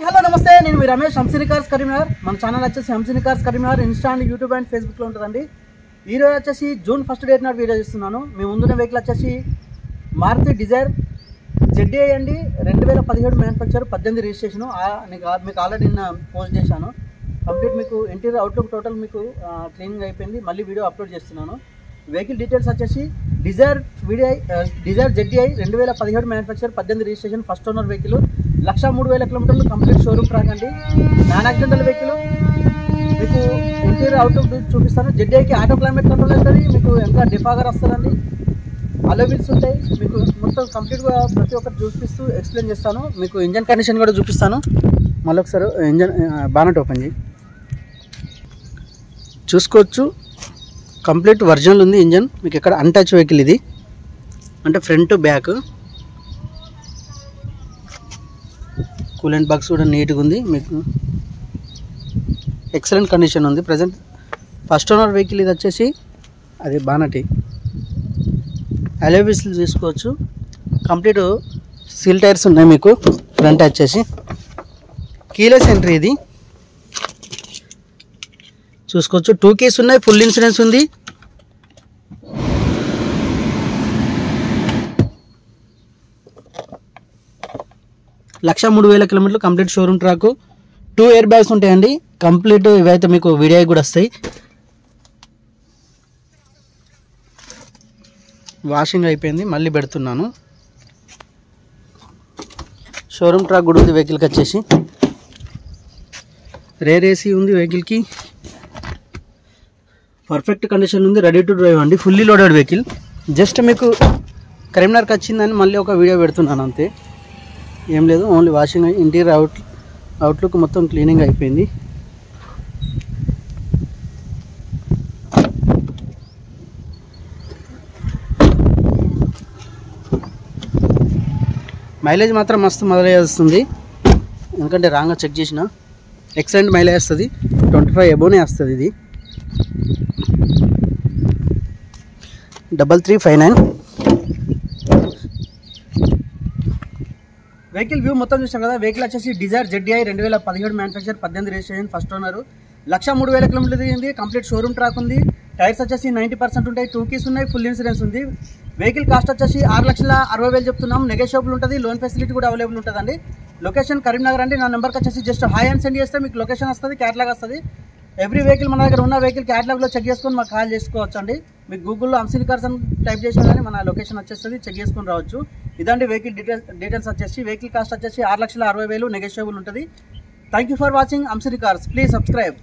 Hello నమస్తే, నేను మీ Ramesh, Hamsini cars Karimnagar. మన ఛానల్ వచ్చేసి Hamsini cars Karimnagar Insta and YouTube and ఫేస్బుక్లో ఉంటుందండి. ఈరోజు వచ్చేసి June 1 డేట్ నాడు వీడియో చేస్తున్నాను. మీ ముందున్న వెహికల్ వచ్చేసి మారుతి డిజైర్ ZDI అండి. 2017 మ్యానుఫ్యాక్చర్, 18 రిజిస్ట్రేషను. మీకు ఆల్రెడీ నిన్న పోస్ట్ చేశాను. కంప్లీట్ మీకు ఇంటీరియర్ అవుట్లుక్ టోటల్ మీకు క్లీనింగ్ అయిపోయింది. మళ్ళీ వీడియో అప్లోడ్ చేస్తున్నాను. వెహికల్ డీటెయిల్స్ వచ్చేసి Dzire ZDI 2017 manufacture, 18 registration, first owner vehicle, 1,03,000 కిలోమీటర్లు, కంప్లీట్ షోరూమ్ ట్రాక్ అండి. Non accidental vehicle. మీకు ఇంటీరియర్ అవుట్లుక్ చూపిస్తాను. ZDIకి ఆటో క్లైమేట్ కంట్రోల్ అవుతుంది. మీకు ఎంత డిఫాగర్ వస్తుందండి, అలో వీల్స్ ఉంటాయి. మీకు మొత్తం కంప్లీట్గా ప్రతి ఒక్కటి చూపిస్తూ ఎక్స్ప్లెయిన్ చేస్తాను. మీకు ఇంజన్ కండిషన్ కూడా చూపిస్తాను. మళ్ళీ ఒకసారి ఇంజన్ బానెట్ ఓపెన్ చేయి చూసుకోవచ్చు. కంప్లీట్ ఒరిజినల్ ఉంది ఇంజన్. మీకు ఎక్కడ అన్టచ్ వెహికల్ ఇది, అంటే ఫ్రంట్ బ్యాక్. కూలెంట్ బాక్స్ కూడా నీట్గా ఉంది. మీకు ఎక్సలెంట్ కండిషన్ ఉంది. ప్రజెంట్ ఫస్ట్ ఓనర్ వెహికల్ ఇది వచ్చేసి అది బానటి. అలోయ్ వీల్స్ తీసుకోవచ్చు. కంప్లీట్ సీల్ టైర్స్ ఉన్నాయి మీకు. ఫ్రంట్ వచ్చేసి కీలెస్ ఎంట్రీ ఇది చూసుకోవచ్చు. 2 keys ఉన్నాయి. ఫుల్ ఇన్సూరెన్స్ ఉంది. లక్ష 3,000 కిలోమీటర్లు, complete showroom track. 2 air bags ఉంటాయండి కంప్లీట్. ఇవైతే మీకు వీడియో కూడా వస్తాయి. వాషింగ్ అయిపోయింది, మళ్ళీ పెడుతున్నాను. షోరూమ్ ట్రాక్ కూడా ఉంది వెహికల్కి వచ్చేసి. రేర్ ఏసీ ఉంది వెహికల్కి. పర్ఫెక్ట్ కండిషన్ ఉంది. రెడీ టు డ్రైవ్ అండి. Fully loaded vehicle. జస్ట్ మీకు కరీంనగర్కి వచ్చిందని మళ్ళీ ఒక వీడియో పెడుతున్నాను అంతే, ఏం లేదు. ఓన్లీ వాషింగ్, ఇంటీరియర్ అవుట్లుక్ మొత్తం క్లీనింగ్ అయిపోయింది. మైలేజ్ మాత్రం మస్తు మైలేజ్ వస్తుంది, ఎందుకంటే రాంగ్గా చెక్ చేసిన. ఎక్సలెంట్ మైలేజ్ వస్తుంది. 25 అబోనే వస్తుంది ఇది. 3359. వెహికల్ వ్యూ మొత్తం చూసాం కదా. వెహికల్ వచ్చేసి Dzire ZDI 2017 manufacture, 18 registration, first owner, 1,03,000 కిలోమీటర్లు తిరిగింది. కంప్లీట్ షోరూమ్ ట్రాక్ ఉంది. టైర్స్ వచ్చేసి 90% ఉంటాయి. 2 keys ఉన్నాయి. ఫుల్ ఇన్సూరెన్స్ ఉంది. వెహికల్ కాస్ట్ వచ్చేసి 6,60,000 చెప్తున్నాం. నెగోషియబుల్ ఉంటుంది. లోన్ ఫెసిలిటీ కూడా అవైలబుల్ ఉంటుందండి. లొకేషన్ కరీంనగర్ అండి. నా నెంబర్కి వచ్చేసి జస్ట్ హాయ్ అని సెండ్ చేస్తే మీకు లొకేషన్ వస్తుంది, క్యాటలాగ్ వస్తుంది. ఎవ్రీ వెహికల్ మన దగ్గర ఉన్న వెహికల్ క్యాటలాగ్లో చెక్ చేసుకొని మాకు కాల్ చేసుకోవచ్చు అండి. మీకు గూగుల్లో హంసిని కార్స్ అని టైప్ చేసినా కానీ మన లొకేషన్ వచ్చేస్తుంది, చెక్ చేసుకొని రావచ్చు. ఇదండి వెహికల్ డీటెయిల్స్ వచ్చేసి. వెహికల్ కాస్ట్ వచ్చేసి 6,60,000 నెగోషియబుల్ ఉంటుంది. Thank you for watching Hamsini cars. Please subscribe.